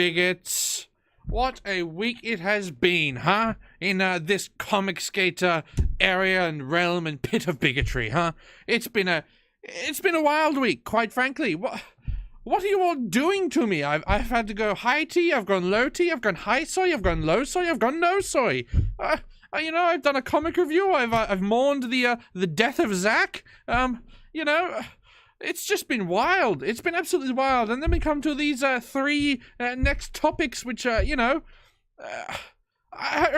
bigots. What a week it has been, huh? In this Comicsgate area and realm and pit of bigotry, huh? It's been a wild week, quite frankly. What are you all doing to me? I've had to go high tea, I've gone low tea, I've gone high soy, I've gone low soy, I've gone no soy. I've done a comic review. I've mourned the death of Zach. It's just been wild. It's been absolutely wild. And then we come to these three next topics, which I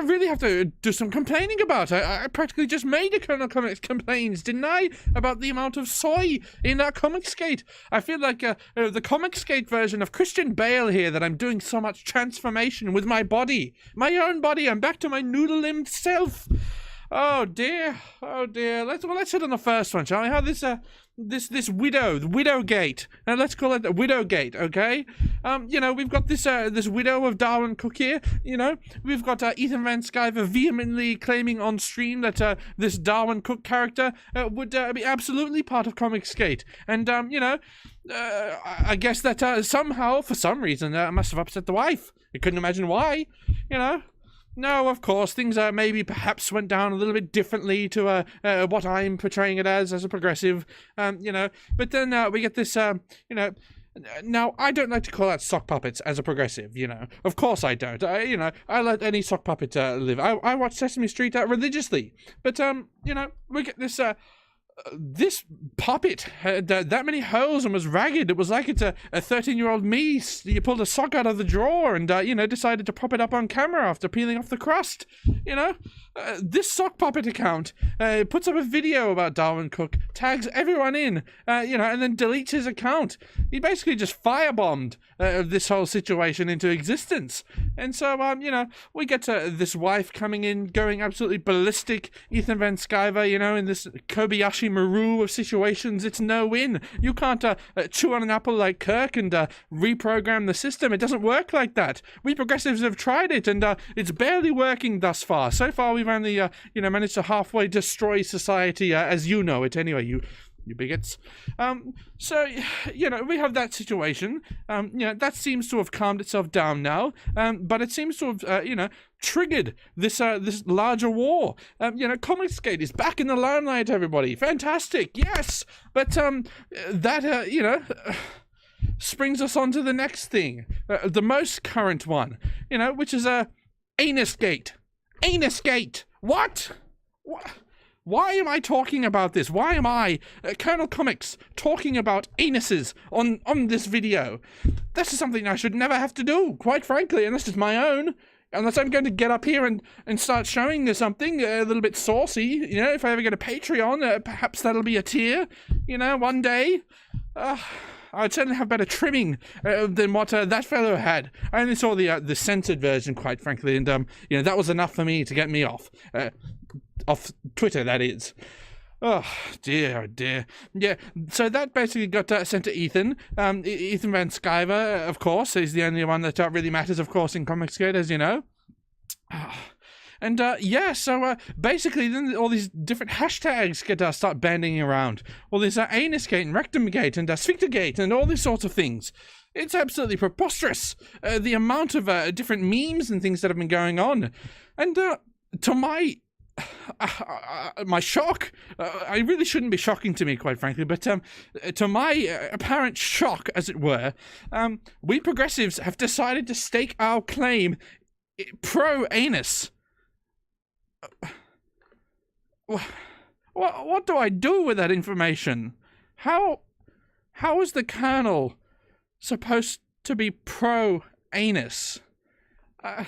really have to do some complaining about. I practically just made a Colonel Comics complaints, didn't I? About the amount of soy in Comicsgate. I feel like the Comicsgate version of Christian Bale here, that I'm doing so much transformation with my body. My own body. I'm back to my noodle-limbed self. Oh dear. Oh dear. Let's hit on the first one, shall we? How this Widowgate. Now let's call it the Widowgate, okay? We've got this widow of Darwin Cook here. We've got Ethan Van Sciver vehemently claiming on stream that this Darwin Cook character would be absolutely part of Comicsgate. And I guess that somehow, for some reason, must have upset the wife. I couldn't imagine why. No, of course, things maybe perhaps went down a little bit differently to what I'm portraying it as a progressive, But then we get this, Now, I don't like to call out sock puppets as a progressive, Of course I don't. I let any sock puppet live. I watch Sesame Street religiously. But, we get this puppet had that many holes and was ragged. It was like it's a 13-year-old me. You pulled a sock out of the drawer and, decided to prop it up on camera after peeling off the crust. This sock puppet account puts up a video about Darwin Cook, tags everyone in, and then deletes his account. He basically just firebombed this whole situation into existence. And so, we get to this wife coming in, going absolutely ballistic. Ethan Van Sciver, in this Kobayashi Maru of situations, it's no win. You can't chew on an apple like Kirk and reprogram the system. It doesn't work like that. We progressives have tried it, and it's barely working thus far. So far, we've only, managed to halfway destroy society as you know it. Anyway, you bigots. So, we have that situation. That seems to have calmed itself down now. But it seems to have, triggered this larger war. Comicsgate is back in the limelight, everybody. Fantastic, yes. But, springs us on to the next thing. The most current one, which is, Anusgate. Anusgate! What? Why am I talking about this? Why am I, Colonel Comics, talking about anuses on this video? This is something I should never have to do, quite frankly, unless it's my own. Unless I'm going to get up here and start showing something a little bit saucy. If I ever get a Patreon, perhaps that'll be a tier, one day. I'd certainly have better trimming than what that fellow had. I only saw the censored version, quite frankly, and that was enough for me to get me off Twitter, that is. Oh dear, oh dear. Yeah, so that basically got sent to Ethan. Ethan Van Sciver, of course, is the only one that really matters, of course, in Comicsgate, as you know. And, so, basically, then all these different hashtags start banding around. All this Anusgate and Rectumgate and Sphinctergate and all these sorts of things. It's absolutely preposterous, the amount of different memes and things that have been going on. And, to my shock, I really shouldn't be shocking to me, quite frankly, but to my apparent shock, as it were, we progressives have decided to stake our claim pro-anus. What do I do with that information? How is the Colonel supposed to be pro-anus? I'm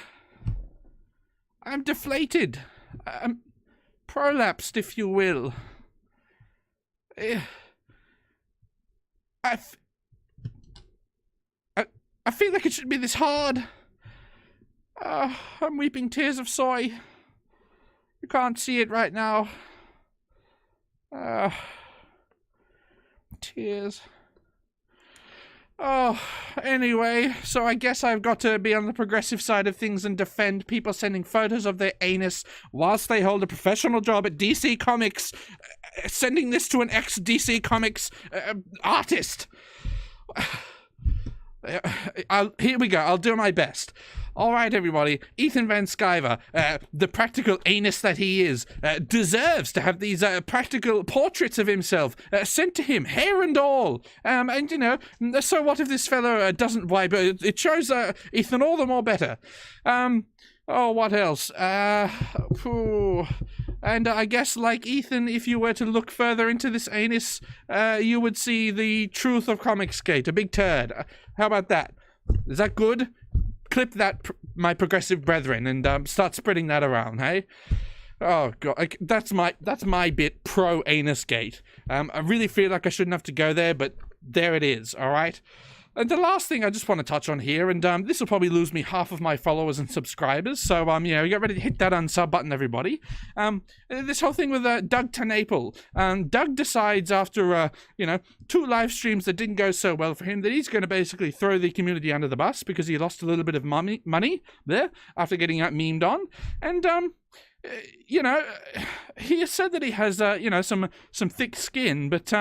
deflated. I'm prolapsed, if you will. I feel like it shouldn't be this hard. I'm weeping tears of soy. You can't see it right now. Tears. Oh, anyway, so I guess I've got to be on the progressive side of things and defend people sending photos of their anus whilst they hold a professional job at DC Comics, sending this to an ex-DC Comics artist. Here we go. I'll do my best. All right, everybody. Ethan Van Sciver, the practical anus that he is, deserves to have these practical portraits of himself sent to him, hair and all. And, you know, so what if this fellow doesn't wipe? It shows Ethan all the more better. Oh, what else? And I guess, like Ethan, if you were to look further into this anus, you would see the truth of Comicsgate, a big turd. How about that? Is that good? Clip that, my progressive brethren, and start spreading that around, hey? Oh god, that's my bit pro anus gate. I really feel like I shouldn't have to go there, but there it is. All right. And the last thing I just want to touch on here, and this will probably lose me half of my followers and subscribers, so you know, get ready to hit that unsub button, everybody. This whole thing with Doug TenNapel. Doug decides after you know, 2 live streams that didn't go so well for him that he's going to basically throw the community under the bus because he lost a little bit of money there after getting memed on, and you know, he has said that he has you know, some thick skin, but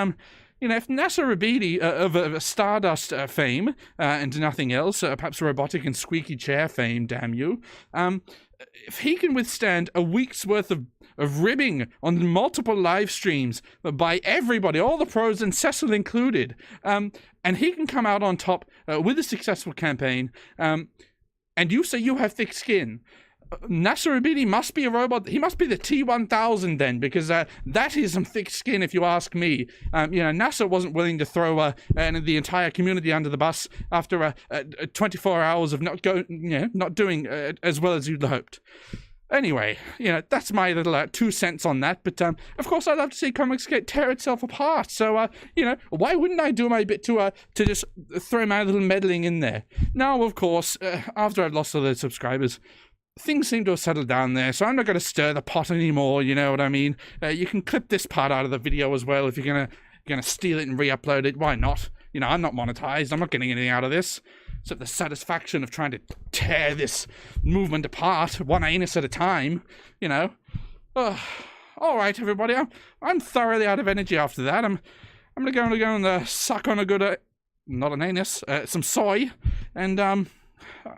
you know, if NASA Rabidi of Stardust fame and nothing else, perhaps robotic and squeaky chair fame, damn you, if he can withstand a week's worth of ribbing on multiple live streams by everybody, all the pros and Cecil included, and he can come out on top with a successful campaign, and you say you have thick skin, NASA Rabidi must be a robot. He must be the T-1000 then, because that is some thick skin, if you ask me. You know, NASA wasn't willing to throw the entire community under the bus after 24 hours of not doing as well as you'd hoped. Anyway, you know, that's my little 2 cents on that. But of course, I'd love to see Comicsgate tear itself apart. So you know, why wouldn't I do my bit to just throw my little meddling in there? Now, of course, after I've lost all those subscribers, things seem to have settled down there, so I'm not going to stir the pot anymore, you know what I mean? You can clip this part out of the video as well if you're gonna steal it and re-upload it. Why not? You know, I'm not monetized. I'm not getting anything out of this, except the satisfaction of trying to tear this movement apart, one anus at a time, you know? All right, everybody, I'm thoroughly out of energy after that. I'm gonna go and suck on a good, not an anus, some soy, and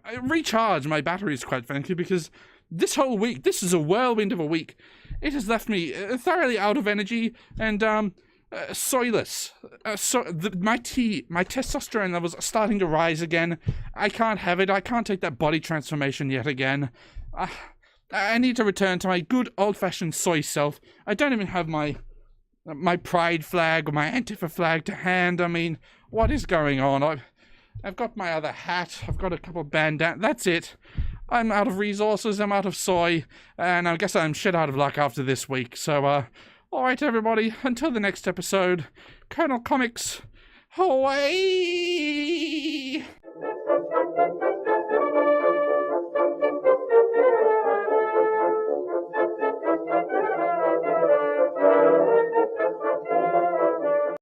I recharge my batteries, quite frankly, because this whole week, this is a whirlwind of a week. It has left me thoroughly out of energy and soyless. My testosterone levels are starting to rise again. I can't have it. I can't take that body transformation yet again. I need to return to my good old-fashioned soy self. I don't even have my pride flag or my Antifa flag to hand. I mean, what is going on? I've got my other hat, I've got a couple of bandanas, that's it. I'm out of resources, I'm out of soy, and I guess I'm shit out of luck after this week. So, alright everybody, until the next episode, Colonel Comics, away!